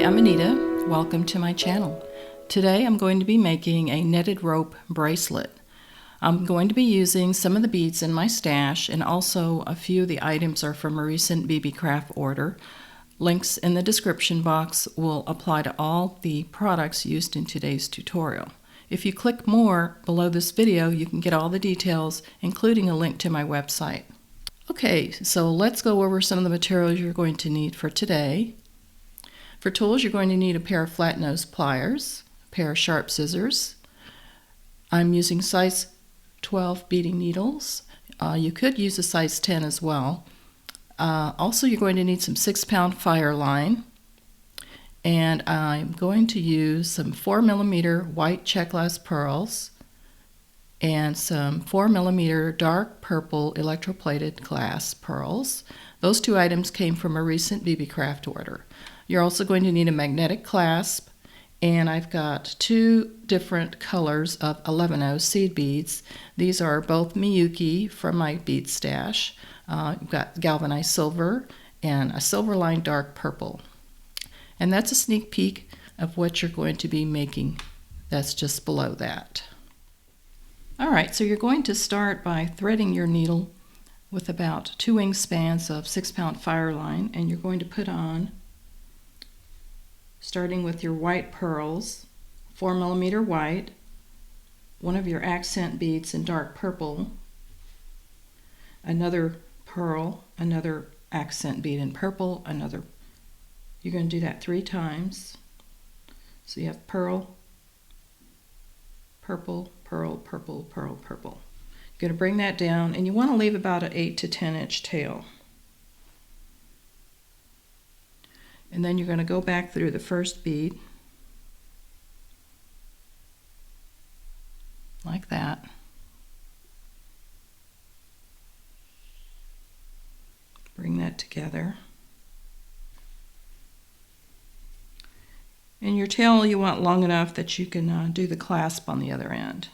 I'm Anita. Welcome to my channel. Today I'm going to be making a netted rope bracelet. I'm going to be using some of the beads in my stash, and also a few of the items are from a recent BB Craft order. Links in the description box will apply to all the products used in today's tutorial. If you click more below this video, you can get all the details, including a link to my website. Okay, so let's go over some of the materials you're going to need for today. For tools, you're going to need a pair of flat nose pliers, a pair of sharp scissors. I'm using size 12 beading needles. You could use a size 10 as well. Also, you're going to need some 6-pound Fireline. And I'm going to use some 4mm white check glass pearls and some 4mm dark purple electroplated glass pearls. Those two items came from a recent BB Craft order. You're also going to need a magnetic clasp, and I've got two different colors of 11/0 seed beads. These are both Miyuki from my bead stash. I've got galvanized silver and a silver line dark purple. And that's a sneak peek of what you're going to be making. That's just below that. Alright, so you're going to start by threading your needle with about 2 wingspans of 6-pound Fireline, and you're going to put on, starting with your white pearls, 4mm white, one of your accent beads in dark purple, another pearl, another accent bead in purple, another. You're going to do that 3 times. So you have pearl, purple, pearl, purple, pearl, purple. You're going to bring that down, and you want to leave about an 8 to 10 inch tail. And then you're going to go back through the first bead, like that. Bring that together. And your tail you want long enough that you can do the clasp on the other end.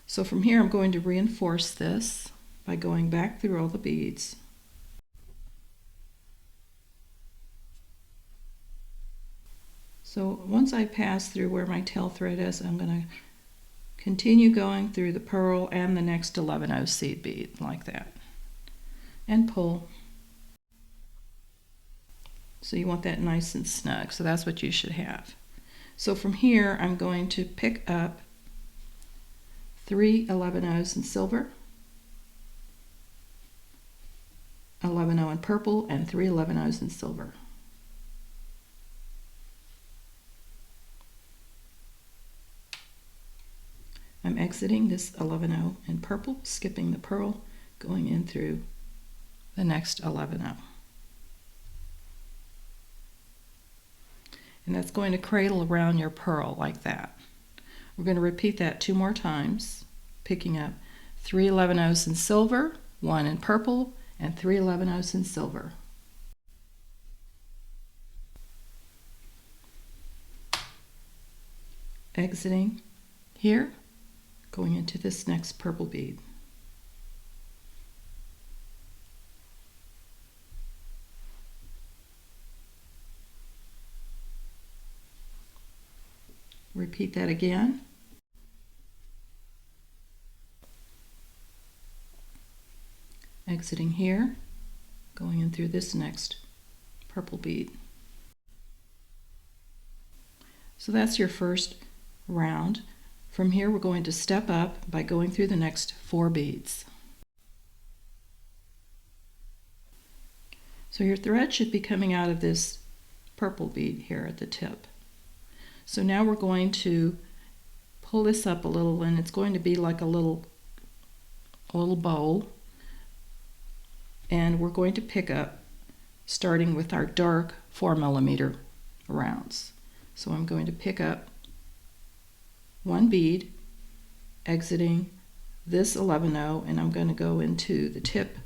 So from here I'm going to reinforce this by going back through all the beads. So once I pass through where my tail thread is, I'm going to continue going through the pearl and the next 11/0 seed bead like that. And pull. So you want that nice and snug, so that's what you should have. So from here I'm going to pick up 3 11/0s in silver, 11/0 in purple, and 3 11/0s in silver. I'm exiting this 11/0 in purple, skipping the pearl, going in through the next 11/0. And that's going to cradle around your pearl like that. We're going to repeat that 2 more times, picking up 3 11/0s in silver, 1 in purple, and 3 11/0s in silver. Exiting here, going into this next purple bead. Repeat that again. Exiting here, going in through this next purple bead. So that's your first round. From here we're going to step up by going through the next 4 beads. So your thread should be coming out of this purple bead here at the tip. So now we're going to pull this up a little, and it's going to be like a little bowl. And we're going to pick up, starting with our dark 4mm rounds. So I'm going to pick up 1 bead, exiting this 11/0, and I'm going to go into the tip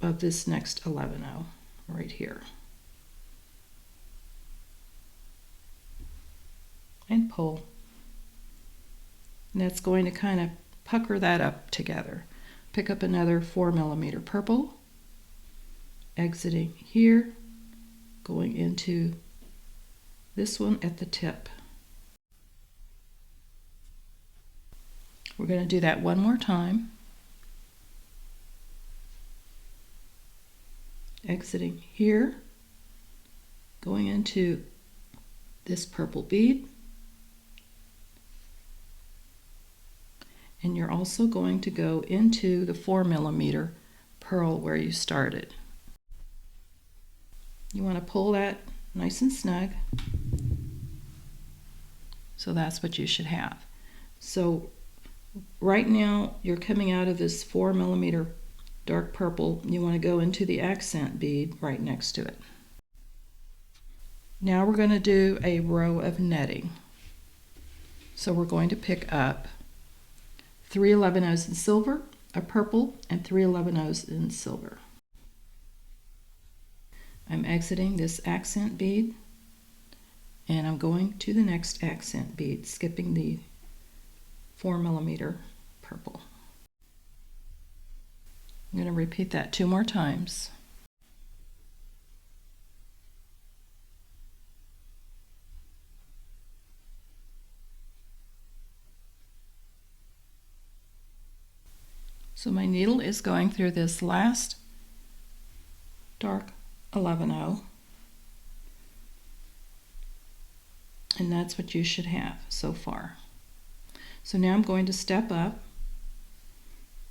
of this next 11/0 right here. And pull. And that's going to kind of pucker that up together. Pick up another 4mm purple, exiting here, going into this one at the tip. We're going to do that one more time. Exiting here, going into this purple bead, and you're also going to go into the 4mm pearl where you started. You want to pull that nice and snug. So that's what you should have. So right now you're coming out of this 4mm dark purple. You want to go into the accent bead right next to it. Now we're going to do a row of netting. So we're going to pick up 3 11/0s in silver, a purple, and 3 11/0s in silver. I'm exiting this accent bead, and I'm going to the next accent bead, skipping the 4mm purple. I'm going to repeat that 2 more times. So my needle is going through this last dark 11/0, and that's what you should have so far. So now I'm going to step up,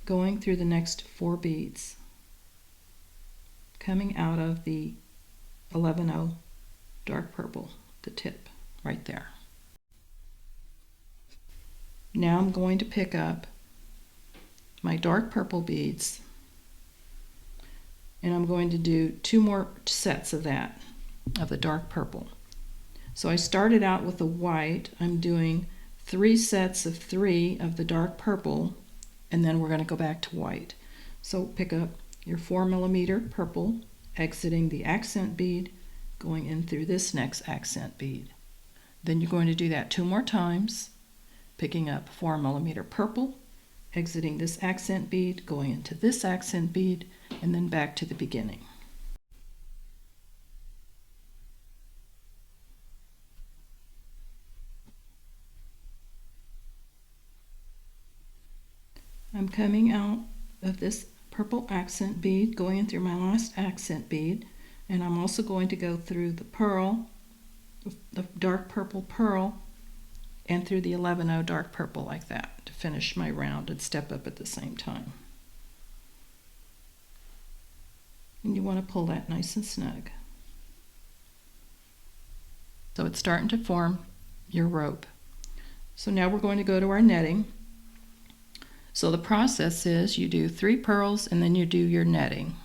going through the next 4 beads, coming out of the 11/0 dark purple, the tip right there. Now I'm going to pick up my dark purple beads, and I'm going to do 2 more sets of that, of the dark purple. So I started out with the white. I'm doing 3 sets of 3 of the dark purple, and then we're going to go back to white. So pick up your 4mm purple, exiting the accent bead, going in through this next accent bead. Then you're going to do that 2 more times, picking up 4mm purple, exiting this accent bead, going into this accent bead, and then back to the beginning. I'm coming out of this purple accent bead, going in through my last accent bead, and I'm also going to go through the pearl, the dark purple pearl, and through the 11/0 dark purple like that to finish my round and step up at the same time. And you want to pull that nice and snug. So it's starting to form your rope. So now we're going to go to our netting. So the process is you do 3 pearls and then you do your netting.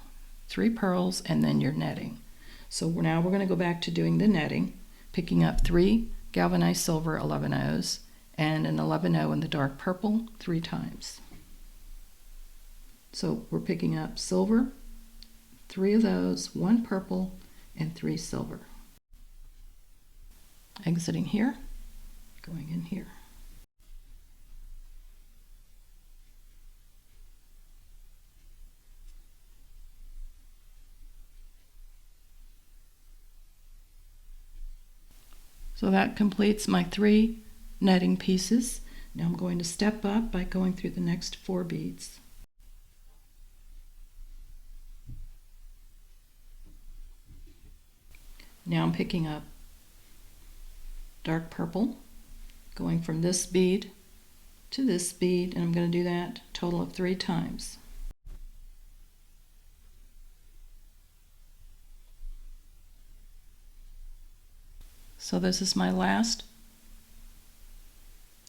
3 pearls and then your netting. So now we're going to go back to doing the netting, picking up 3 galvanized silver 11/0s and an 11/0 in the dark purple 3 times. So we're picking up silver, 3 of those, 1 purple, and 3 silver. Exiting here, going in here. So that completes my 3 netting pieces. Now I'm going to step up by going through the next 4 beads. Now I'm picking up dark purple, going from this bead to this bead, and I'm going to do that a total of 3 times. So this is my last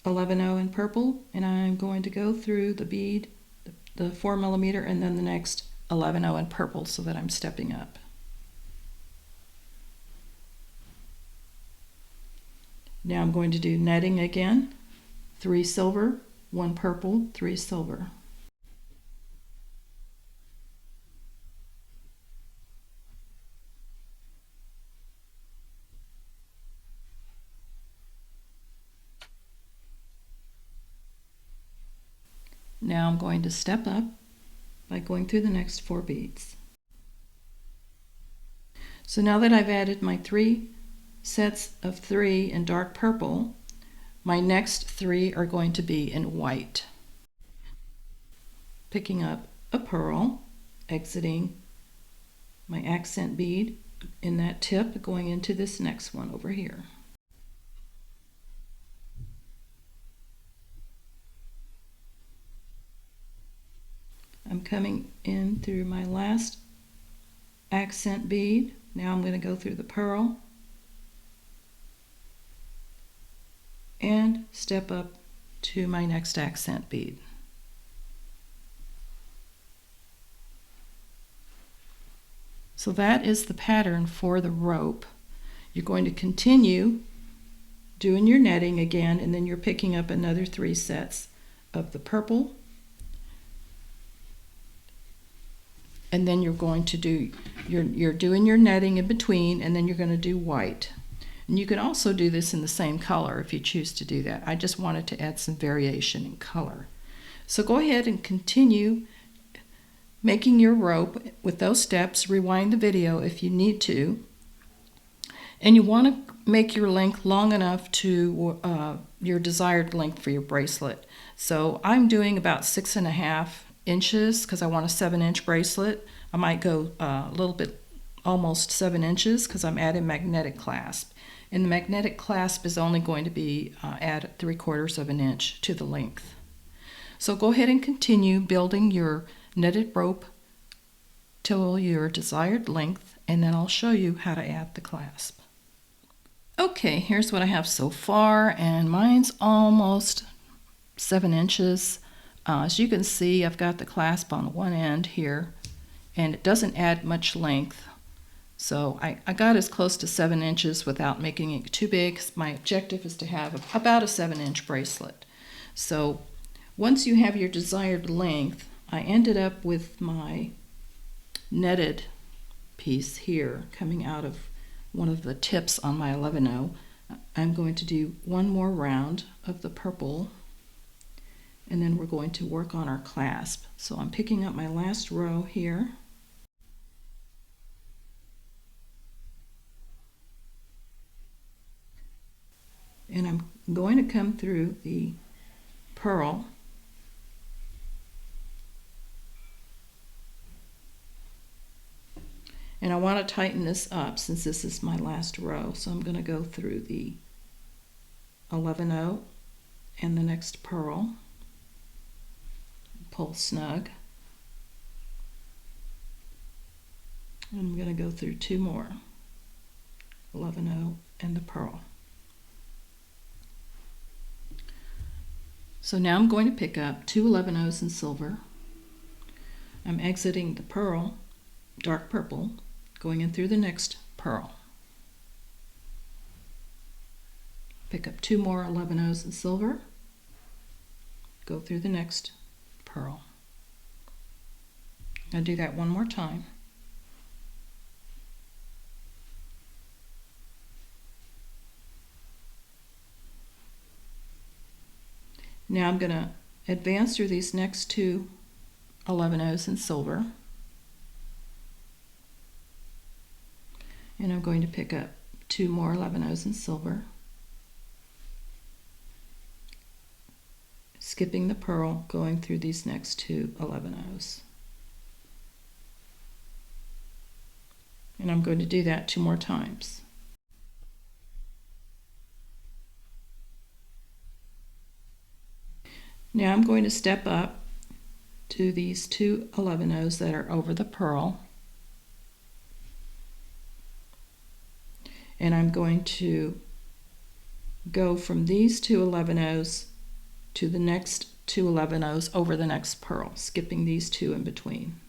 11/0 in purple, and I'm going to go through the bead, the 4mm, and then the next 11/0 in purple so that I'm stepping up. Now I'm going to do netting again, 3 silver, 1 purple, 3 silver. Now I'm going to step up by going through the next 4 beads. So now that I've added my 3 sets of 3 in dark purple. My next 3 are going to be in white. Picking up a pearl, exiting my accent bead in that tip, going into this next one over here. I'm coming in through my last accent bead. Now I'm going to go through the pearl and step up to my next accent bead. So that is the pattern for the rope. You're going to continue doing your netting again, and then you're picking up another 3 sets of the purple, and then you're going to do you're doing your netting in between, and then you're going to do white. And you can also do this in the same color if you choose to do that. I just wanted to add some variation in color. So go ahead and continue making your rope with those steps. Rewind the video if you need to. And you want to make your length long enough to your desired length for your bracelet. So I'm doing about 6.5 inches because I want a 7-inch bracelet. I might go a little bit, almost 7 inches, because I'm adding magnetic clasp. And the magnetic clasp is only going to be add 3/4 of an inch to the length. So go ahead and continue building your netted rope till your desired length, and then I'll show you how to add the clasp. Okay, here's what I have so far, and mine's almost 7 inches. As you can see, I've got the clasp on one end here, and it doesn't add much length. So I got as close to 7 inches without making it too big. My objective is to have about a 7-inch bracelet. So once you have your desired length, I ended up with my netted piece here coming out of one of the tips on my 11-0. I'm going to do one more round of the purple, and then we're going to work on our clasp. So I'm picking up my last row here. And I'm going to come through the pearl and I want to tighten this up since this is my last row. So I'm going to go through the 11-0 and the next pearl, pull snug, and I'm going to go through 2 more, 11-0 and the pearl. So now I'm going to pick up 2 11-0s in silver. I'm exiting the pearl, dark purple, going in through the next pearl. Pick up 2 more 11-0s in silver, go through the next pearl. I'll do that one more time. Now I'm going to advance through these next 2 11-0s in silver, and I'm going to pick up 2 more 11-0s in silver, skipping the pearl, going through these next 2 11-0s. And I'm going to do that 2 more times. Now I'm going to step up to these 2 11-0s that are over the pearl, and I'm going to go from these 2 11-0s to the next 2 11-0s over the next pearl, skipping these 2 in between.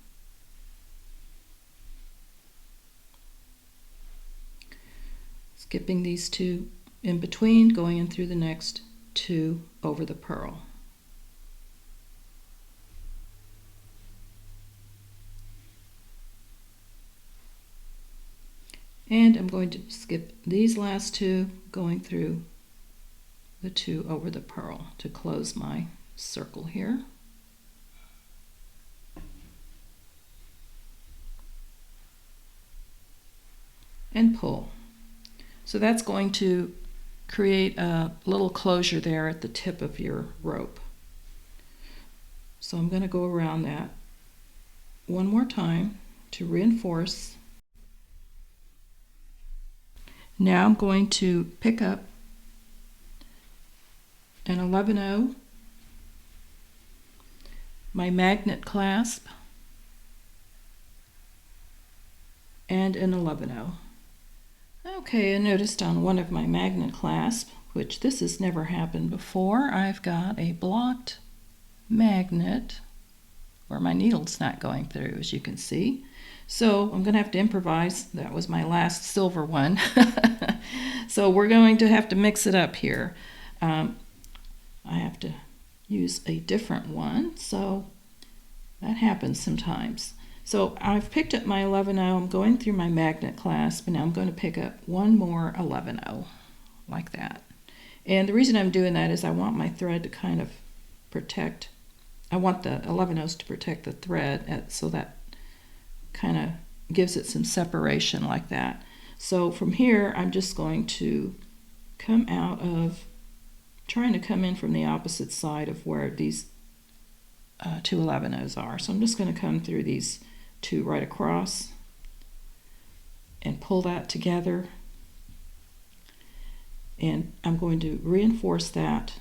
Skipping these 2 in between, going in through the next 2 over the pearl. And I'm going to skip these last 2, going through the 2 over the pearl to close my circle here. And pull. So that's going to create a little closure there at the tip of your rope. So I'm going to go around that one more time to reinforce. Now I'm going to pick up an 11/0, my magnet clasp, and an 11/0. Okay, I noticed on one of my magnet clasp, which this has never happened before, I've got a blocked magnet where my needle's not going through, as you can see. So I'm going to have to improvise. That was my last silver one. So we're going to have to mix it up here. I have to use a different one, so that happens sometimes. So I've picked up my 11/0, I'm going through my magnet clasp, and now I'm going to pick up one more 11/0, like that. And the reason I'm doing that is I want my thread to kind of protect, I want the 11/0s to protect the thread, so that kind of gives it some separation like that. So from here, I'm just going to come out of, trying to come in from the opposite side of where these two 11/0s are. So I'm just going to come through these two right across and pull that together, and I'm going to reinforce that.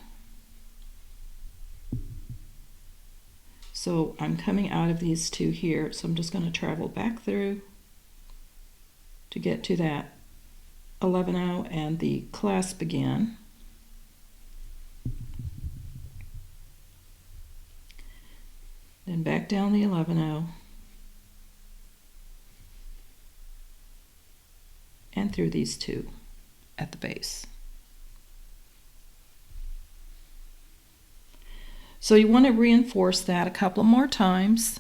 So I'm coming out of these two here, so I'm just going to travel back through to get to that 11/0 and the clasp again. Then back down the 11/0 and through these two at the base. So you want to reinforce that a couple more times,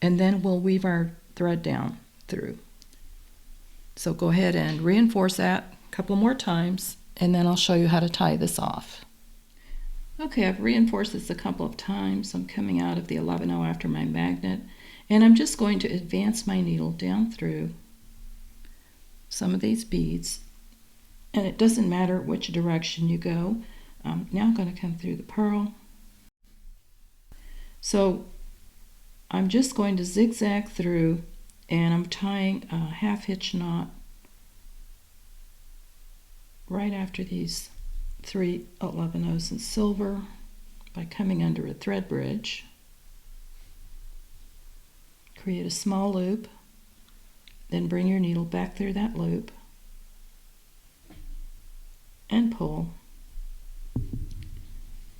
and then we'll weave our thread down through. So go ahead and reinforce that a couple more times, and then I'll show you how to tie this off. Okay, I've reinforced this a couple of times. I'm coming out of the 11/0 after my magnet, and I'm just going to advance my needle down through some of these beads, and it doesn't matter which direction you go. Now I'm going to come through the pearl. So I'm just going to zigzag through, and I'm tying a half hitch knot right after these three 11/0s in silver by coming under a thread bridge. Create a small loop, then bring your needle back through that loop and pull.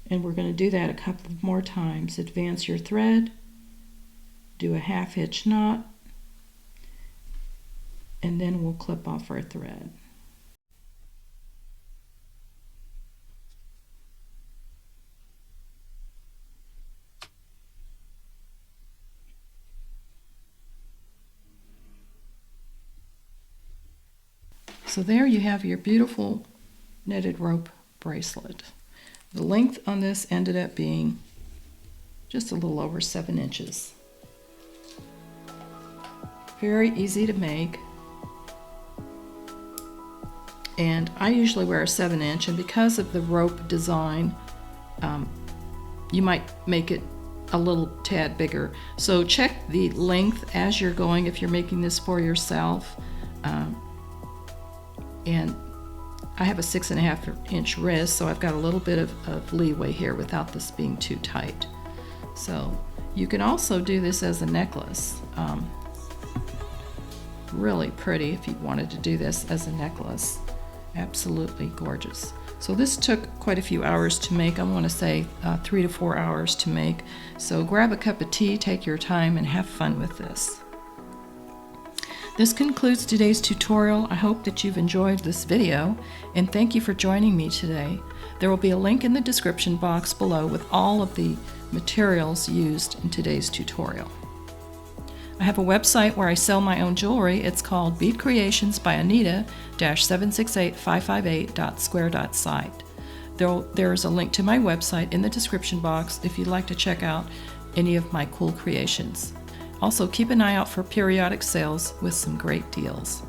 And we're going to do that a couple more times. Advance your thread, do a half hitch knot, and then we'll clip off our thread. So there you have your beautiful knitted rope bracelet. The length on this ended up being just a little over 7 inches. Very easy to make. And I usually wear a 7-inch, and because of the rope design, you might make it a little tad bigger. So check the length as you're going if you're making this for yourself. And I have a 6.5-inch wrist, so I've got a little bit of leeway here without this being too tight. So you can also do this as a necklace. Really pretty if you wanted to do this as a necklace. Absolutely gorgeous. So this took quite a few hours to make. I want to say 3 to 4 hours to make. So grab a cup of tea, take your time, and have fun with this. This concludes today's tutorial. I hope that you've enjoyed this video, and thank you for joining me today. There will be a link in the description box below with all of the materials used in today's tutorial. I have a website where I sell my own jewelry. It's called Bead Creations by Anita-768558.square.site. There's a link to my website in the description box if you'd like to check out any of my cool creations. Also, keep an eye out for periodic sales with some great deals.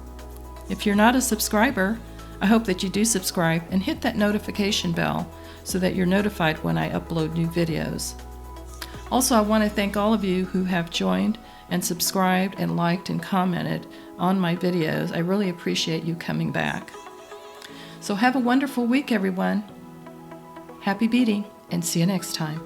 If you're not a subscriber, I hope that you do subscribe and hit that notification bell so that you're notified when I upload new videos. Also, I want to thank all of you who have joined and subscribed and liked and commented on my videos. I really appreciate you coming back. So have a wonderful week, everyone. Happy beading, and see you next time.